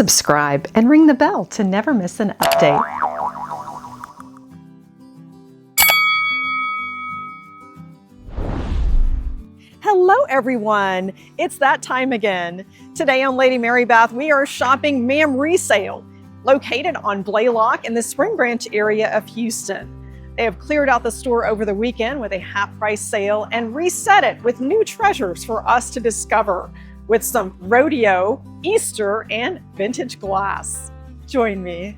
subscribe and ring the bell to never miss an update. Hello everyone, it's that time again. Today on Lady Mary Beth, we are shopping MAM Resale, located on Blaylock in the Spring Branch area of Houston. They have cleared out the store over the weekend with a half-price sale and reset it with new treasures for us to discover, with some Rodeo, Easter, and vintage glass. Join me.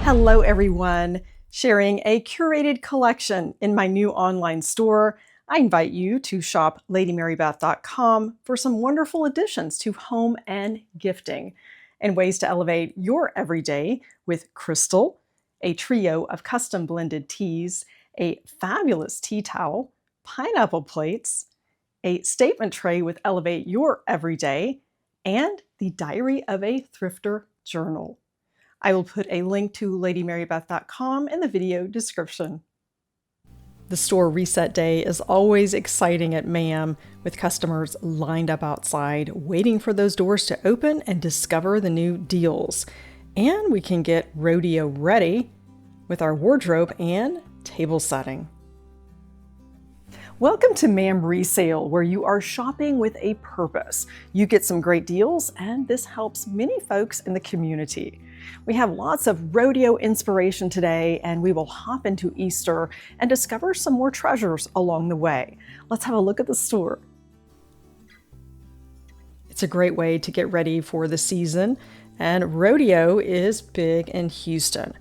Hello everyone, sharing a curated collection in my new online store. I invite you to shop ladymarybeth.com for some wonderful additions to home and gifting and ways to elevate your everyday with crystal, a trio of custom blended teas, a fabulous tea towel, pineapple plates, a statement tray with Elevate Your Everyday, and the Diary of a Thrifter journal. I will put a link to ladymarybeth.com in the video description. The store reset day is always exciting at MAM, with customers lined up outside waiting for those doors to open and discover the new deals. And we can get Rodeo ready with our wardrobe and table setting. Welcome to MAM Resale, where you are shopping with a purpose. You get some great deals, and this helps many folks in the community. We have lots of rodeo inspiration today, and we will hop into Easter and discover some more treasures along the way. Let's have a look at the store. It's a great way to get ready for the season, and rodeo is big in Houston.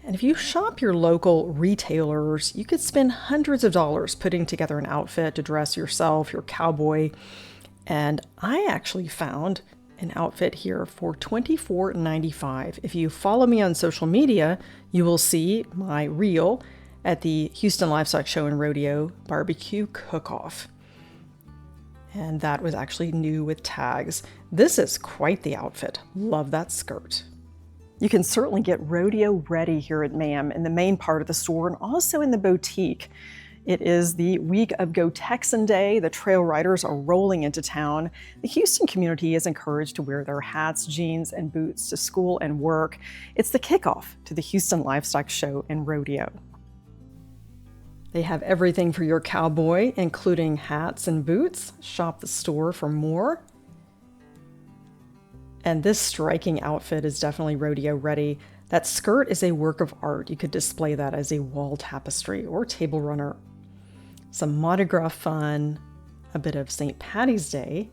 And if you shop your local retailers, you could spend hundreds of dollars putting together an outfit to dress yourself, your cowboy. And I actually found an outfit here for $24.95. If you follow me on social media, you will see my reel at the Houston Livestock Show and Rodeo Barbecue Cook-Off. And that was actually new with tags. This is quite the outfit. Love that skirt. You can certainly get rodeo ready here at MAM in the main part of the store and also in the boutique. It is the week of Go Texan Day. The trail riders are rolling into town. The Houston community is encouraged to wear their hats, jeans, and boots to school and work. It's the kickoff to the Houston Livestock Show and Rodeo. They have everything for your cowboy, including hats and boots. Shop the store for more. And this striking outfit is definitely rodeo ready. That skirt is a work of art. You could display that as a wall tapestry or table runner. Some Mardi Gras fun, a bit of St. Patty's Day,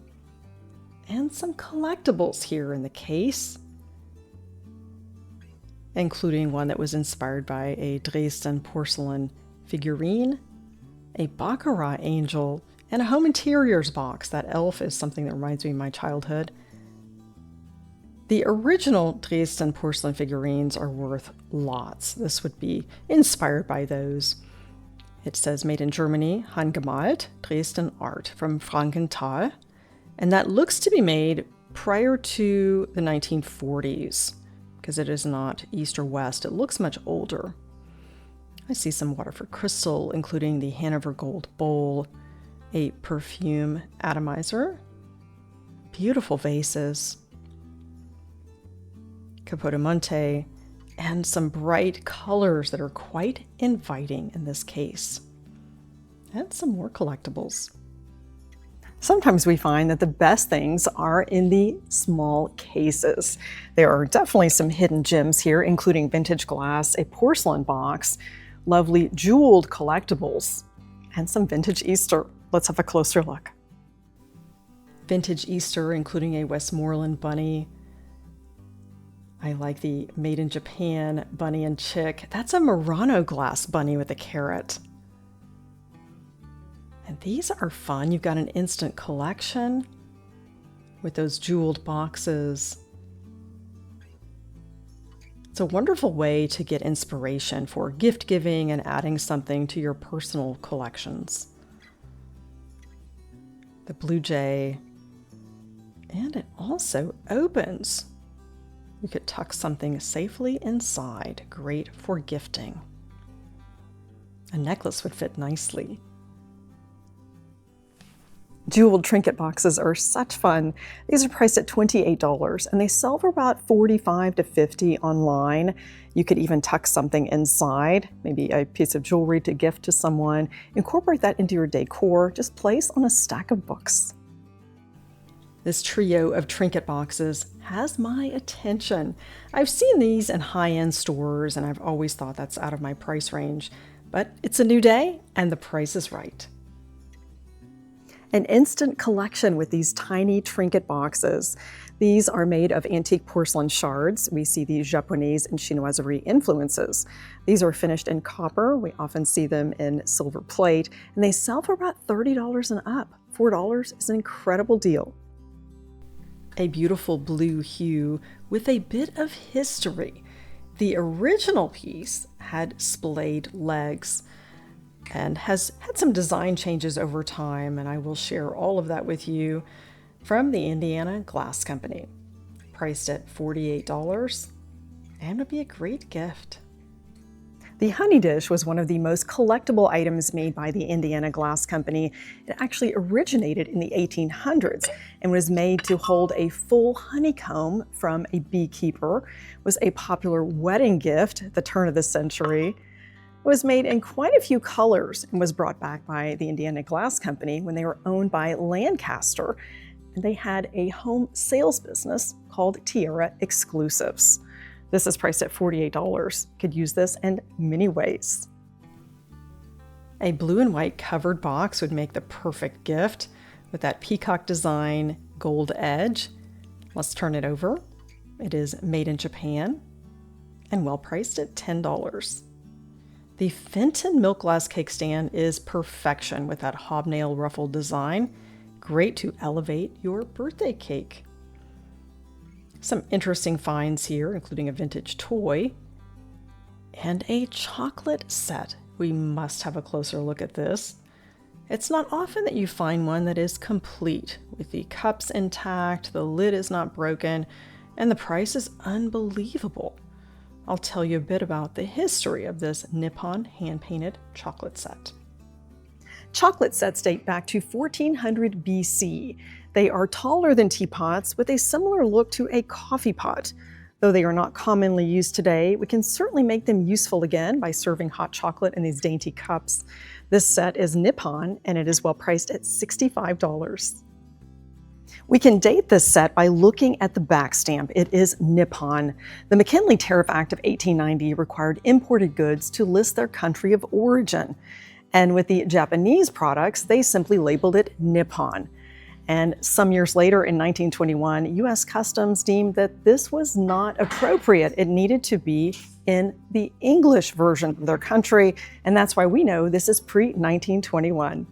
and some collectibles here in the case, including one that was inspired by a Dresden porcelain figurine, a Baccarat angel, and a home interiors box. That elf is something that reminds me of my childhood. The original Dresden porcelain figurines are worth lots. This would be inspired by those. It says made in Germany, handgemalt, Dresden art from Frankenthal. And that looks to be made prior to the 1940s, because it is not East or West. It looks much older. I see some Waterford crystal, including the Hanover Gold Bowl, a perfume atomizer, beautiful vases, Capodamonte, and some bright colors that are quite inviting in this case. And some more collectibles. Sometimes we find that the best things are in the small cases. There are definitely some hidden gems here, including vintage glass, a porcelain box, lovely jeweled collectibles, and some vintage Easter. Let's have a closer look. Vintage Easter, including a Westmoreland bunny. I like the Made in Japan bunny and chick. That's a Murano glass bunny with a carrot. And these are fun. You've got an instant collection. with those jeweled boxes. It's a wonderful way to get inspiration for gift giving and adding something to your personal collections. The blue jay, and it also opens. You could tuck something safely inside, great for gifting. A necklace would fit nicely. Jeweled trinket boxes are such fun. These are priced at $28 and they sell for about $45 to $50 online. You could even tuck something inside, maybe a piece of jewelry to gift to someone. Incorporate that into your decor. Just place on a stack of books. This trio of trinket boxes has my attention. I've seen these in high-end stores and I've always thought that's out of my price range, but it's a new day and the price is right. An instant collection with these tiny trinket boxes. These are made of antique porcelain shards. We see these Japanese and Chinoiserie influences. These are finished in copper. We often see them in silver plate, and they sell for about $30 and up. $4 is an incredible deal. A beautiful blue hue with a bit of history. The original piece had splayed legs and has had some design changes over time, and I will share all of that with you from the Indiana Glass Company. Priced at $48 and would be a great gift. The honey dish was one of the most collectible items made by the Indiana Glass Company. It actually originated in the 1800s and was made to hold a full honeycomb from a beekeeper. It was a popular wedding gift at the turn of the century. It was made in quite a few colors and was brought back by the Indiana Glass Company when they were owned by Lancaster. And they had a home sales business called Tiara Exclusives. This is priced at $48. Could use this in many ways. A blue and white covered box would make the perfect gift with that peacock design, gold edge. Let's turn it over. It is made in Japan and well priced at $10. The Fenton milk glass cake stand is perfection with that hobnail ruffled design. Great to elevate your birthday cake. Some interesting finds here, including a vintage toy and a chocolate set. We must have a closer look at this. It's not often that you find one that is complete, with the cups intact, the lid is not broken, and the price is unbelievable. I'll tell you a bit about the history of this Nippon hand-painted chocolate set. Chocolate sets date back to 1400 BC. They are taller than teapots with a similar look to a coffee pot. Though they are not commonly used today, we can certainly make them useful again by serving hot chocolate in these dainty cups. This set is Nippon and it is well priced at $65. We can date this set by looking at the back stamp. It is Nippon. The McKinley Tariff Act of 1890 required imported goods to list their country of origin. And with the Japanese products, they simply labeled it Nippon. And some years later, in 1921, U.S. Customs deemed that this was not appropriate. It needed to be in the English version of their country, and that's why we know this is pre-1921.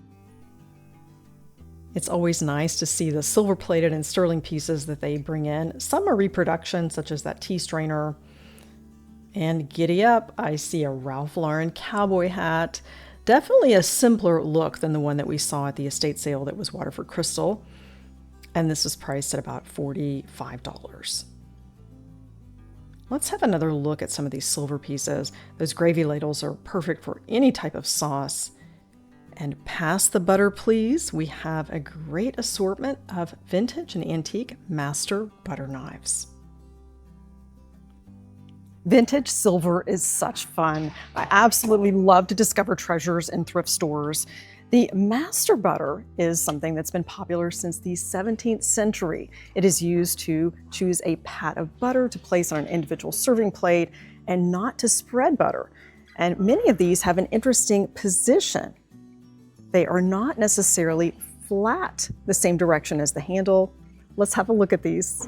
It's always nice to see the silver-plated and sterling pieces that they bring in. Some are reproductions, such as that tea strainer. And giddy up, I see a Ralph Lauren cowboy hat. Definitely a simpler look than the one that we saw at the estate sale that was Waterford Crystal. And this was priced at about $45. Let's have another look at some of these silver pieces. Those gravy ladles are perfect for any type of sauce. And pass the butter, please. We have a great assortment of vintage and antique master butter knives. Vintage silver is such fun. I absolutely love to discover treasures in thrift stores. The master butter is something that's been popular since the 17th century. It is used to choose a pat of butter to place on an individual serving plate and not to spread butter. And many of these have an interesting position. They are not necessarily flat the same direction as the handle. Let's have a look at these.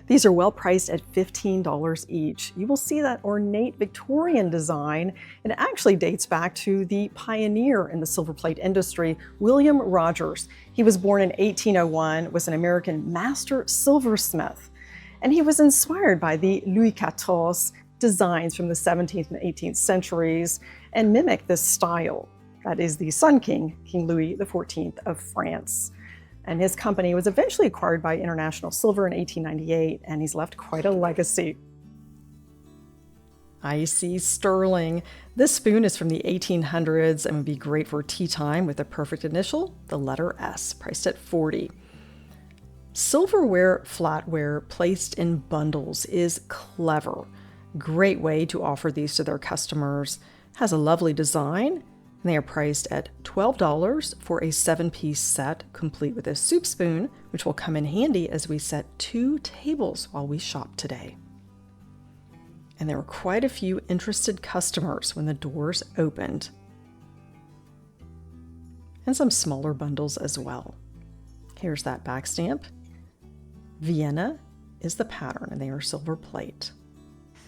These are well priced at $15 each. You will see that ornate Victorian design. It actually dates back to the pioneer in the silverplate industry, William Rogers. He was born in 1801, was an American master silversmith, and he was inspired by the Louis XIV designs from the 17th and 18th centuries and mimicked this style. That is the Sun King, King Louis XIV of France. And his company was eventually acquired by International Silver in 1898, and he's left quite a legacy. Icy sterling. This spoon is from the 1800s and would be great for tea time with a perfect initial, the letter S, priced at $40. Silverware flatware placed in bundles is clever. Great way to offer these to their customers. Has a lovely design. And they are priced at $12 for a 7-piece set, complete with a soup spoon, which will come in handy as we set 2 tables while we shop today. And there were quite a few interested customers when the doors opened. And some smaller bundles as well. Here's that back stamp. Vienna is the pattern, and they are silver plate.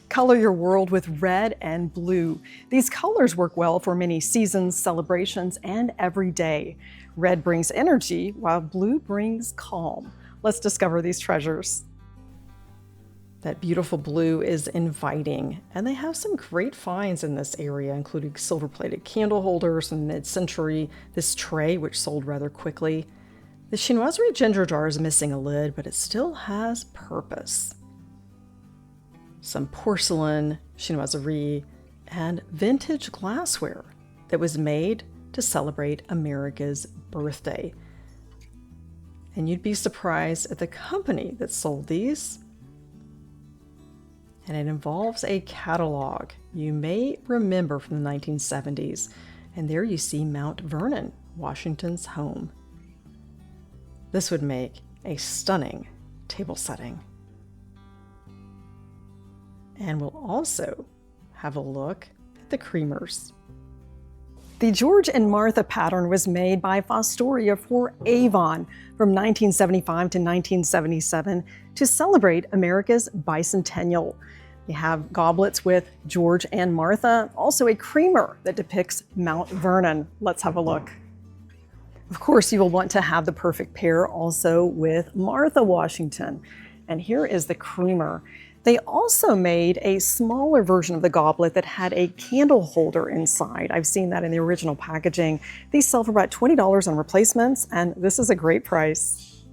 Color your world with red and blue. These colors work well for many seasons, celebrations, and every day. Red brings energy, while blue brings calm. Let's discover these treasures. That beautiful blue is inviting, and they have some great finds in this area, including silver-plated candle holders from mid-century, this tray, which sold rather quickly. The Chinoiserie ginger jar is missing a lid, but it still has purpose. Some porcelain, chinoiserie, and vintage glassware that was made to celebrate America's birthday. And you'd be surprised at the company that sold these. And it involves a catalog you may remember from the 1970s. And there you see Mount Vernon, Washington's home. This would make a stunning table setting. And we'll also have a look at the creamers. The George and Martha pattern was made by Fostoria for Avon from 1975 to 1977 to celebrate America's bicentennial. You have goblets with George and Martha, also a creamer that depicts Mount Vernon. Let's have a look. Of course, you will want to have the perfect pair also with Martha Washington. And here is the creamer. They also made a smaller version of the goblet that had a candle holder inside. I've seen that in the original packaging. These sell for about $20 on replacements, and this is a great price.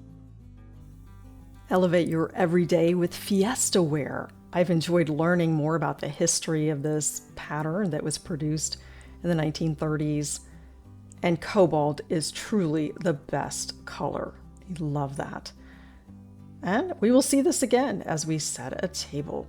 Elevate your everyday with Fiestaware. I've enjoyed learning more about the history of this pattern that was produced in the 1930s. And cobalt is truly the best color. I love that. And we will see this again as we set a table.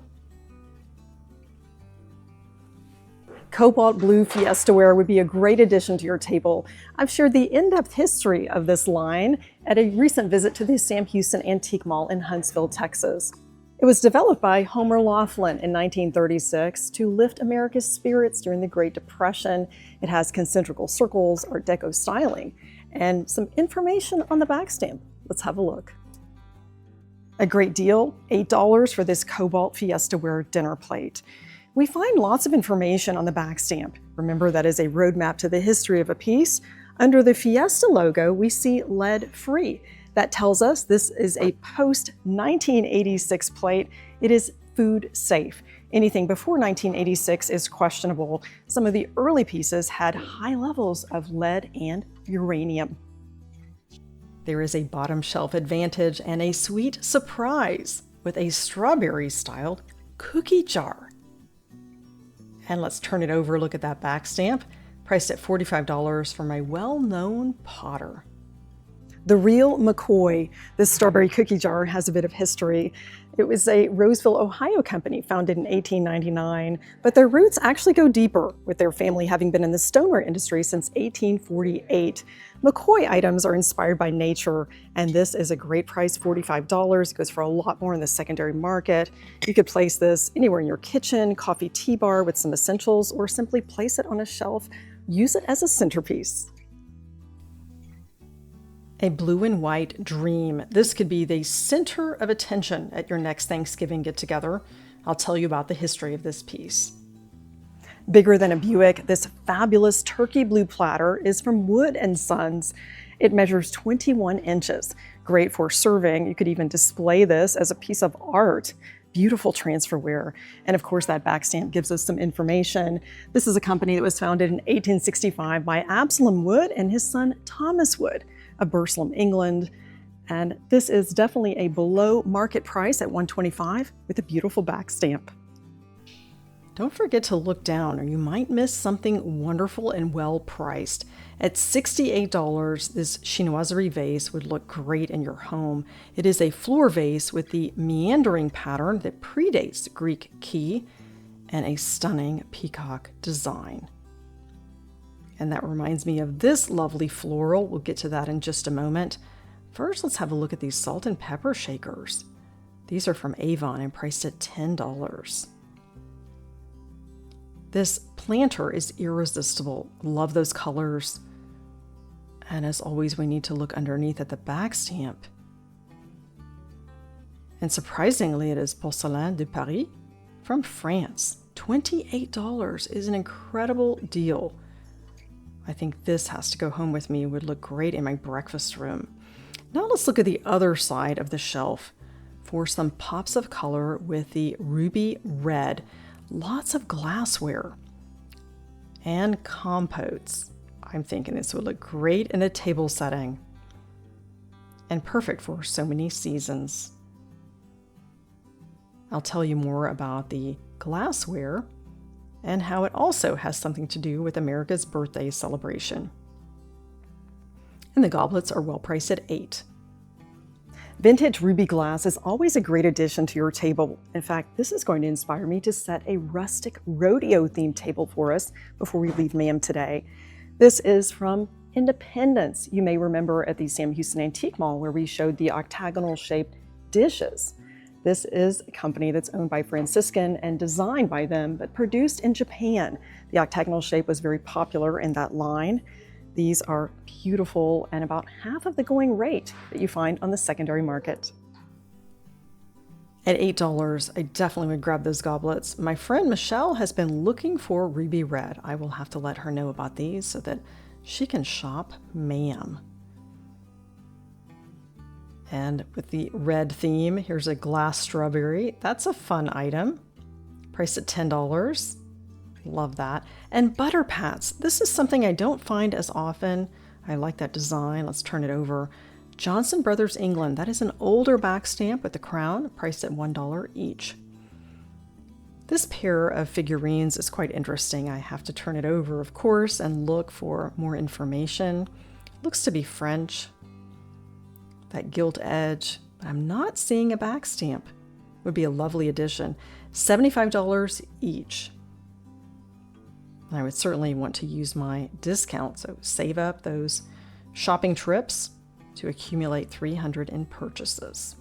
Cobalt blue Fiestaware would be a great addition to your table. I've shared the in-depth history of this line at a recent visit to the Sam Houston Antique Mall in Huntsville, Texas. It was developed by Homer Laughlin in 1936 to lift America's spirits during the Great Depression. It has concentrical circles, Art Deco styling, and some information on the back stamp. Let's have a look. A great deal, $8 for this Cobalt Fiestaware dinner plate. We find lots of information on the back stamp. Remember, that is a roadmap to the history of a piece. Under the Fiesta logo, we see lead-free. That tells us this is a post-1986 plate. It is food safe. Anything before 1986 is questionable. Some of the early pieces had high levels of lead and uranium. There is a bottom shelf advantage and a sweet surprise with a strawberry-styled cookie jar. And let's turn it over, look at that back stamp, priced at $45 from a well-known potter. The Real McCoy. This strawberry cookie jar has a bit of history. It was a Roseville, Ohio company founded in 1899, but their roots actually go deeper, with their family having been in the stoneware industry since 1848. McCoy items are inspired by nature, and this is a great price, $45. It goes for a lot more in the secondary market. You could place this anywhere in your kitchen, coffee tea bar with some essentials, or simply place it on a shelf. Use it as a centerpiece. A blue and white dream. This could be the center of attention at your next Thanksgiving get-together. I'll tell you about the history of this piece. Bigger than a Buick, this fabulous turkey blue platter is from Wood & Sons. It measures 21 inches. Great for serving. You could even display this as a piece of art. Beautiful transferware. And of course, that back stamp gives us some information. This is a company that was founded in 1865 by Absalom Wood and his son Thomas Wood of Burslem, England. And this is definitely a below market price at $125 with a beautiful back stamp. Don't forget to look down or you might miss something wonderful and well priced. At $68, this Chinoiserie vase would look great in your home. It is a floor vase with the meandering pattern that predates the Greek key and a stunning peacock design. And that reminds me of this lovely floral. We'll get to that in just a moment. First, let's have a look at these salt and pepper shakers. These are from Avon and priced at $10. This planter is irresistible. Love those colors. And as always, we need to look underneath at the back stamp. And surprisingly, it is Porcelain de Paris from France. $28 is an incredible deal. I think this has to go home with me. It would look great in my breakfast room. Now let's look at the other side of the shelf for some pops of color with the ruby red. Lots of glassware and compotes. I'm thinking this would look great in a table setting and perfect for so many seasons. I'll tell you more about the glassware and how it also has something to do with America's birthday celebration. And the goblets are well priced at $8. Vintage ruby glass is always a great addition to your table. In fact, this is going to inspire me to set a rustic rodeo themed table for us before we leave MAM today. This is from Independence. You may remember at the Sam Houston Antique Mall where we showed the octagonal shaped dishes. This is a company that's owned by Franciscan and designed by them, but produced in Japan. The octagonal shape was very popular in that line. These are beautiful and about half of the going rate that you find on the secondary market. At $8, I definitely would grab those goblets. My friend Michelle has been looking for ruby red. I will have to let her know about these so that she can shop MAM. And with the red theme, here's a glass strawberry. That's a fun item. Priced at $10. Love that. And butter pats. This is something I don't find as often. I like that design. Let's turn it over. Johnson Brothers England. That is an older back stamp with the crown, priced at $1 each. This pair of figurines is quite interesting. I have to turn it over, of course, and look for more information. Looks to be French. That gilt edge, but I'm not seeing a back stamp. Would be a lovely addition. $75 each. I would certainly want to use my discount, so save up those shopping trips to accumulate $300 in purchases.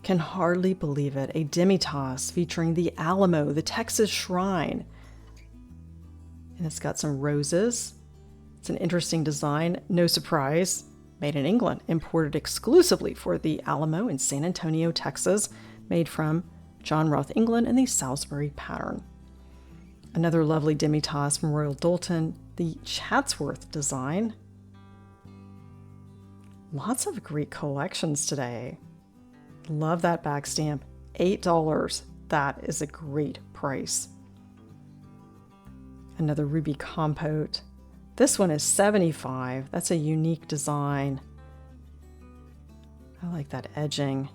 Can hardly believe it, a demi-tasse featuring the Alamo, the Texas Shrine. And it's got some roses. It's an interesting design, no surprise. Made in England, imported exclusively for the Alamo in San Antonio, Texas, made from John Roth, England, in the Salisbury pattern. Another lovely demi-tasse from Royal Doulton, the Chatsworth design. Lots of great collections today. Love that back stamp. $8. That is a great price. Another ruby compote. This one is $75. That's a unique design. I like that edging.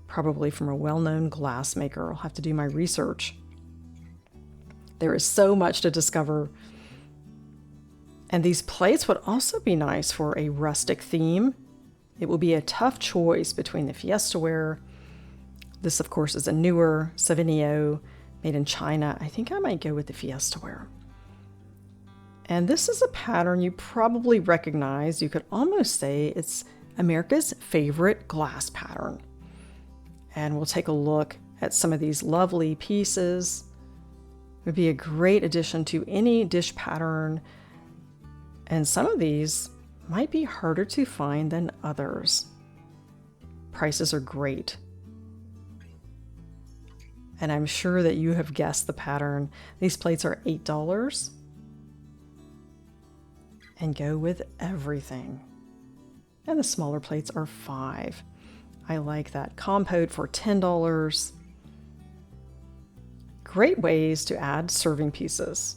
Probably from a well-known glassmaker. I'll have to do my research. There is so much to discover. And these plates would also be nice for a rustic theme. It will be a tough choice between the Fiestaware. This, of course, is a newer Sauvignon made in China. I think I might go with the Fiestaware. And this is a pattern you probably recognize. You could almost say it's America's favorite glass pattern. And we'll take a look at some of these lovely pieces. It would be a great addition to any dish pattern And some of these might be harder to find than others. Prices are great. And I'm sure that you have guessed the pattern. These plates are $8 and go with everything. And the smaller plates are $5. I like that. Compote for $10. Great ways to add serving pieces.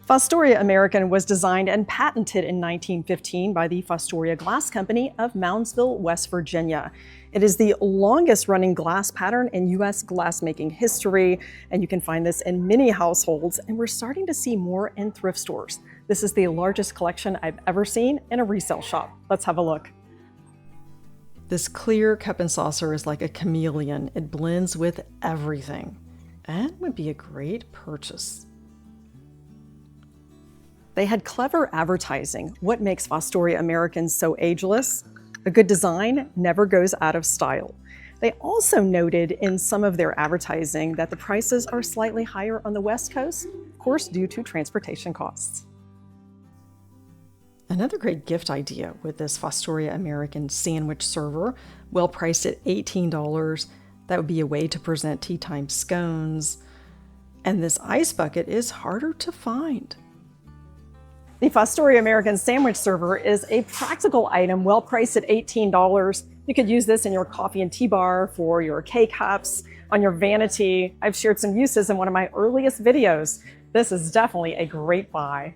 Fostoria American was designed and patented in 1915 by the Fostoria Glass Company of Moundsville, West Virginia. It is the longest running glass pattern in U.S. glassmaking history, and you can find this in many households, and we're starting to see more in thrift stores. This is the largest collection I've ever seen in a resale shop. Let's have a look. This clear cup and saucer is like a chameleon. It blends with everything and would be a great purchase. They had clever advertising. What makes Fostoria Americans so ageless? A good design never goes out of style. They also noted in some of their advertising that the prices are slightly higher on the West Coast, of course, due to transportation costs. Another great gift idea with this Fostoria American sandwich server, well priced at $18. That would be a way to present tea time scones. And this ice bucket is harder to find. The Fostoria American sandwich server is a practical item, well priced at $18. You could use this in your coffee and tea bar, for your K-cups, on your vanity. I've shared some uses in one of my earliest videos. This is definitely a great buy.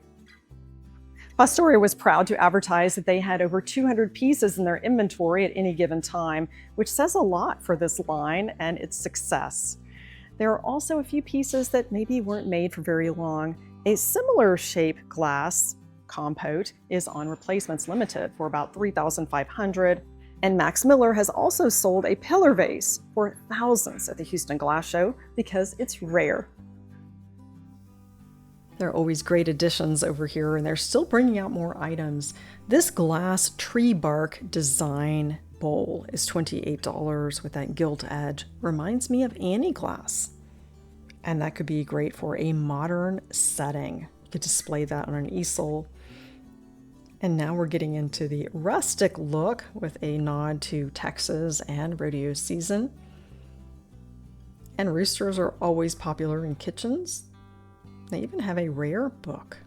Fostoria was proud to advertise that they had over 200 pieces in their inventory at any given time, which says a lot for this line and its success. There are also a few pieces that maybe weren't made for very long. A similar shape glass compote is on Replacements Limited for about $3,500, and Max Miller has also sold a pillar vase for thousands at the Houston Glass Show because it's rare. There are always great additions over here, and they're still bringing out more items. This glass tree bark design bowl is $28 with that gilt edge. Reminds me of Annie glass. And that could be great for a modern setting. You could display that on an easel. And now we're getting into the rustic look with a nod to Texas and rodeo season. And roosters are always popular in kitchens. They even have a rare book.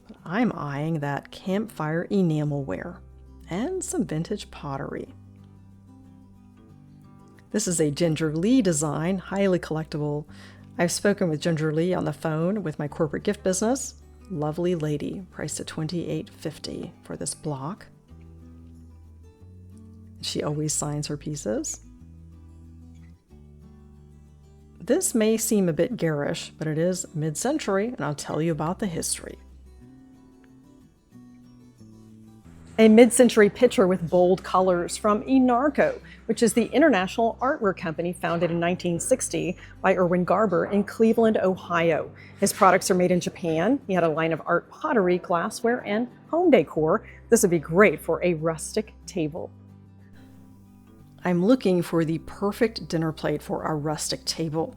But I'm eyeing that campfire enamelware and some vintage pottery. This is a Ginger Lee design, highly collectible. I've spoken with Ginger Lee on the phone with my corporate gift business. Lovely lady, priced at $28.50 for this block. She always signs her pieces. This may seem a bit garish, but it is mid-century, and I'll tell you about the history. A mid-century picture with bold colors from Inarco, which is the international artwork company founded in 1960 by Erwin Garber in Cleveland, Ohio. His products are made in Japan. He had a line of art pottery, glassware, and home decor. This would be great for a rustic table. I'm looking for the perfect dinner plate for our rustic table.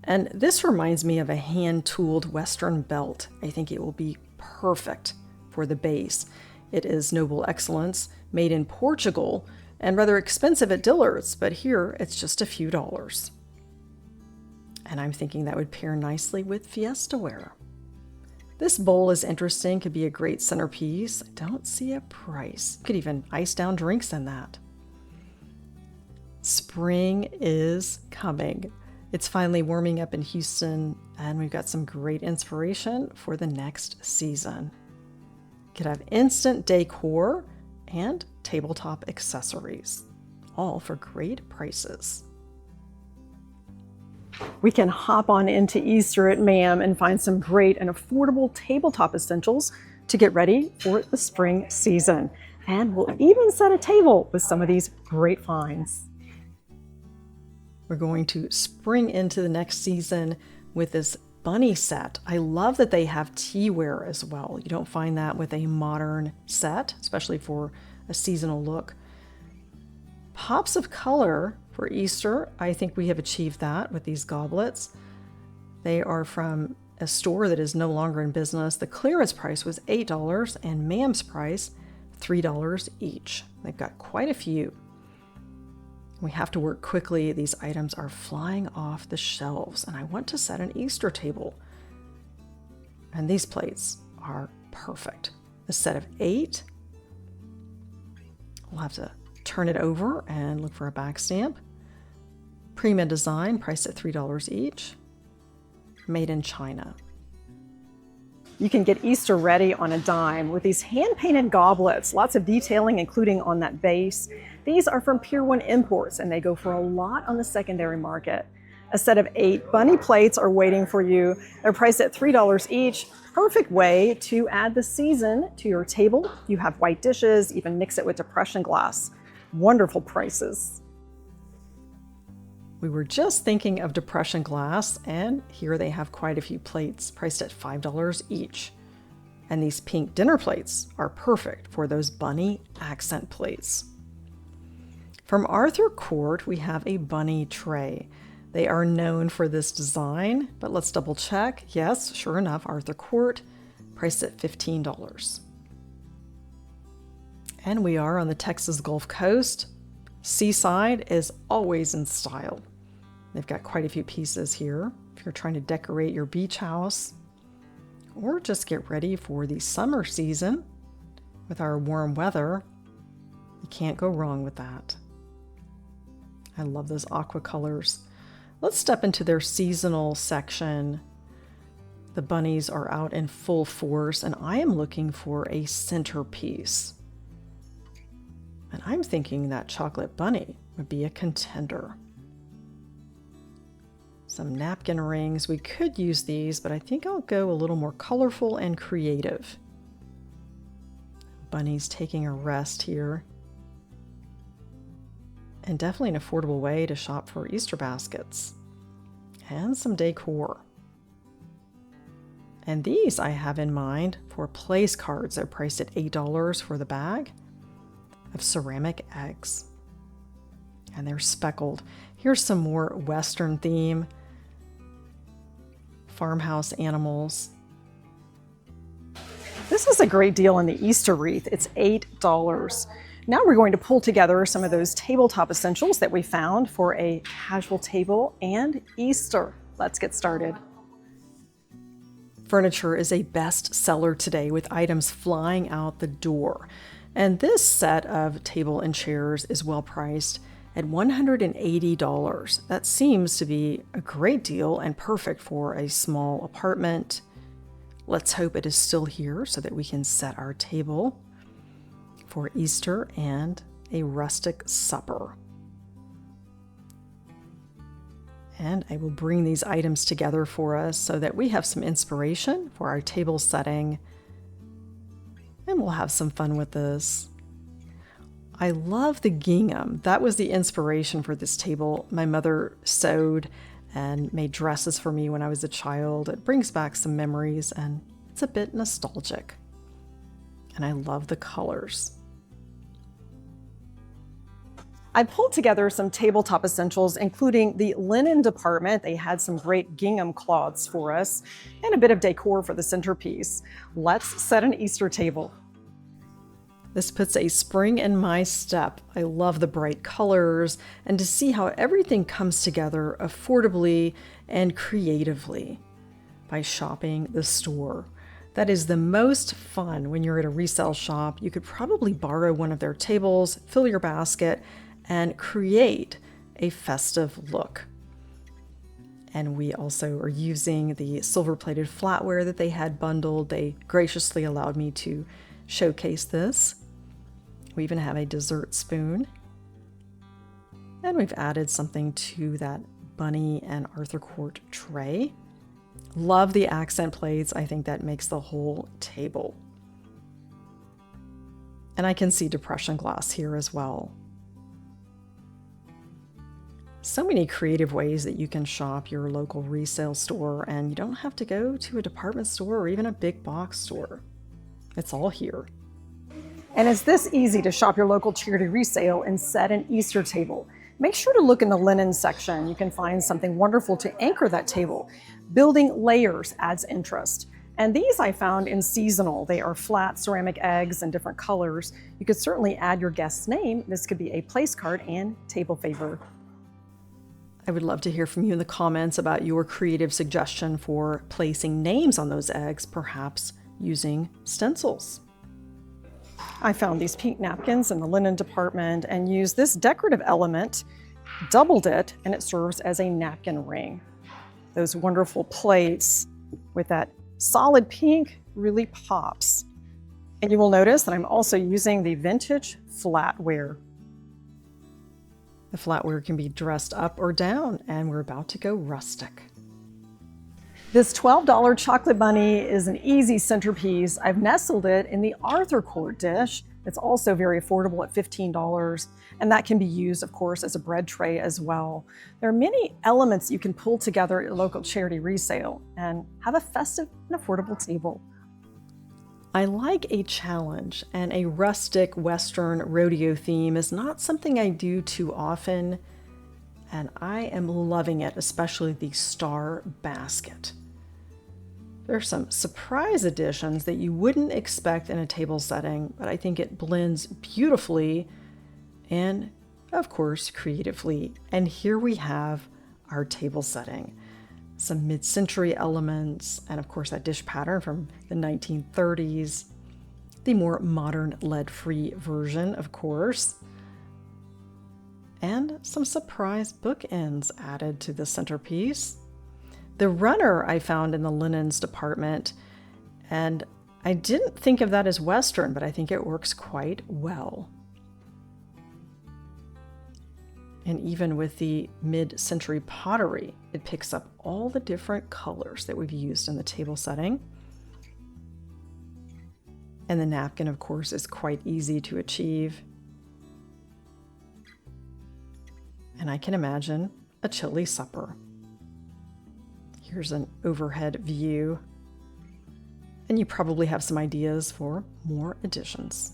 And this reminds me of a hand-tooled Western belt. I think it will be perfect for the base. It is Noble Excellence, made in Portugal, and rather expensive at Dillard's, but here it's just a few dollars. And I'm thinking that would pair nicely with Fiestaware. This bowl is interesting, could be a great centerpiece. I don't see a price. You could even ice down drinks in that. Spring is coming. It's finally warming up in Houston, and we've got some great inspiration for the next season. You could have instant decor and tabletop accessories, all for great prices. We can hop on into Easter at MAM and find some great and affordable tabletop essentials to get ready for the spring season. And we'll even set a table with some of these great finds. We're going to spring into the next season with this bunny set. I love that they have teaware as well. You don't find that with a modern set, especially for a seasonal look. Pops of color for Easter. I think we have achieved that with these goblets. They are from a store that is no longer in business. The clearance price was $8 and MAM's price $3 each. They've got quite a few. We have to work quickly. These items are flying off the shelves, and I want to set an Easter table. And these plates are perfect. A set of 8. We'll have to turn it over and look for a back stamp. Premium design, priced at $3 each. Made in China. You can get Easter ready on a dime with these hand-painted goblets. Lots of detailing, including on that base. These are from Pier 1 Imports, and they go for a lot on the secondary market. A set of 8 bunny plates are waiting for you. They're priced at $3 each. Perfect way to add the season to your table. You have white dishes, even mix it with depression glass. Wonderful prices. We were just thinking of depression glass, and here they have quite a few plates priced at $5 each. And these pink dinner plates are perfect for those bunny accent plates. From Arthur Court, we have a bunny tray. They are known for this design, but let's double check. Yes, sure enough, Arthur Court, priced at $15. And we are on the Texas Gulf Coast. Seaside is always in style. They've got quite a few pieces here if you're trying to decorate your beach house or just get ready for the summer season with our warm weather. You can't go wrong with that. I love those aqua colors. Let's step into their seasonal section. The bunnies are out in full force, and I am looking for a centerpiece. And I'm thinking that chocolate bunny would be a contender. Some napkin rings. We could use these, but I think I'll go a little more colorful and creative. Bunny's taking a rest here. And definitely an affordable way to shop for Easter baskets. And some decor. And these I have in mind for place cards. They're priced at $8 for the bag of ceramic eggs. And they're speckled. Here's some more Western theme. Farmhouse animals. This is a great deal on the Easter wreath. It's $8. Now we're going to pull together some of those tabletop essentials that we found for a casual table and Easter. Let's get started. Furniture is a bestseller today with items flying out the door. And this set of table and chairs is well priced at $180. That seems to be a great deal and perfect for a small apartment. Let's hope it is still here so that we can set our table for Easter and a rustic supper. And I will bring these items together for us so that we have some inspiration for our table setting. And we'll have some fun with this. I love the gingham. That was the inspiration for this table. My mother sewed and made dresses for me when I was a child. It brings back some memories and it's a bit nostalgic. And I love the colors. I pulled together some tabletop essentials, including the linen department. They had some great gingham cloths for us and a bit of decor for the centerpiece. Let's set an Easter table. This puts a spring in my step. I love the bright colors and to see how everything comes together affordably and creatively by shopping the store. That is the most fun when you're at a resale shop. You could probably borrow one of their tables, fill your basket, and create a festive look. And we also are using the silver-plated flatware that they had bundled. They graciously allowed me to showcase this. We even have a dessert spoon. And we've added something to that bunny and Arthur Court tray. Love the accent plates. I think that makes the whole table. And I can see depression glass here as well. So many creative ways that you can shop your local resale store, and you don't have to go to a department store or even a big box store. It's all here. And it's this easy to shop your local charity resale and set an Easter table. Make sure to look in the linen section. You can find something wonderful to anchor that table. Building layers adds interest. And these I found in seasonal. They are flat ceramic eggs in different colors. You could certainly add your guest's name. This could be a place card and table favor. I would love to hear from you in the comments about your creative suggestion for placing names on those eggs, perhaps using stencils. I found these pink napkins in the linen department and used this decorative element, doubled it, and it serves as a napkin ring. Those wonderful plates with that solid pink really pops. And you will notice that I'm also using the vintage flatware. The flatware can be dressed up or down, and we're about to go rustic. This $12 chocolate bunny is an easy centerpiece. I've nestled it in the Arthur Court dish. It's also very affordable at $15, and that can be used, of course, as a bread tray as well. There are many elements you can pull together at your local charity resale and have a festive and affordable table. I like a challenge, and a rustic Western rodeo theme is not something I do too often, and I am loving it, especially the star basket. There are some surprise additions that you wouldn't expect in a table setting, but I think it blends beautifully and, of course, creatively. And here we have our table setting. Some mid-century elements, and of course that dish pattern from the 1930s, the more modern lead-free version, of course, and some surprise bookends added to the centerpiece. The runner I found in the linens department, and I didn't think of that as Western, but I think it works quite well. And even with the mid-century pottery, it picks up all the different colors that we've used in the table setting. And the napkin, of course, is quite easy to achieve. And I can imagine a chilly supper. Here's an overhead view. And you probably have some ideas for more additions.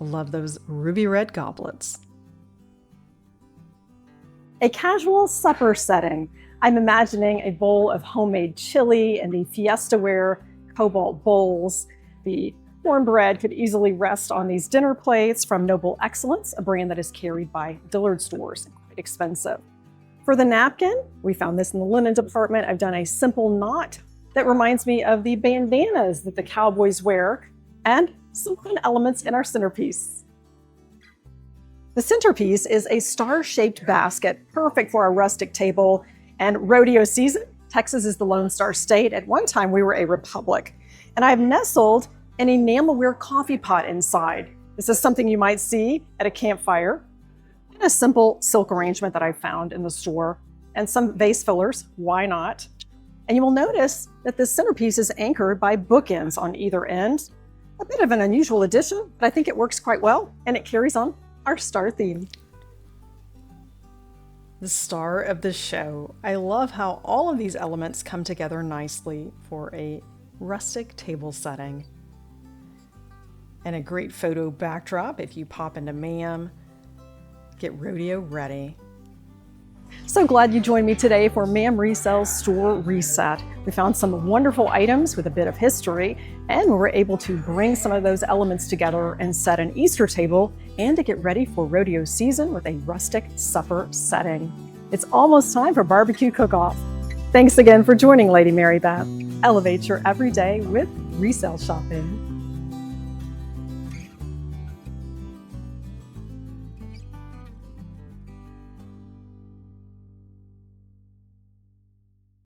I love those ruby red goblets. A casual supper setting. I'm imagining a bowl of homemade chili and the Fiestaware cobalt bowls. The cornbread could easily rest on these dinner plates from Noble Excellence, a brand that is carried by Dillard stores, quite expensive. For the napkin, we found this in the linen department. I've done a simple knot that reminds me of the bandanas that the cowboys wear, and some fun elements in our centerpiece. The centerpiece is a star-shaped basket, perfect for our rustic table. And rodeo season, Texas is the Lone Star State. At one time, we were a republic. And I've nestled an enamelware coffee pot inside. This is something you might see at a campfire. And a simple silk arrangement that I found in the store. And some vase fillers, why not? And you will notice that this centerpiece is anchored by bookends on either end. A bit of an unusual addition, but I think it works quite well, and it carries on our star theme. The star of the show. I love how all of these elements come together nicely for a rustic table setting. And a great photo backdrop if you pop into MAM. Get Rodeo ready. So glad you joined me today for MAM Resale's Store Reset. We found some wonderful items with a bit of history, and we were able to bring some of those elements together and set an Easter table and to get ready for rodeo season with a rustic supper setting. It's almost time for barbecue cook-off. Thanks again for joining Lady Mary Beth. Elevate your everyday with resale shopping.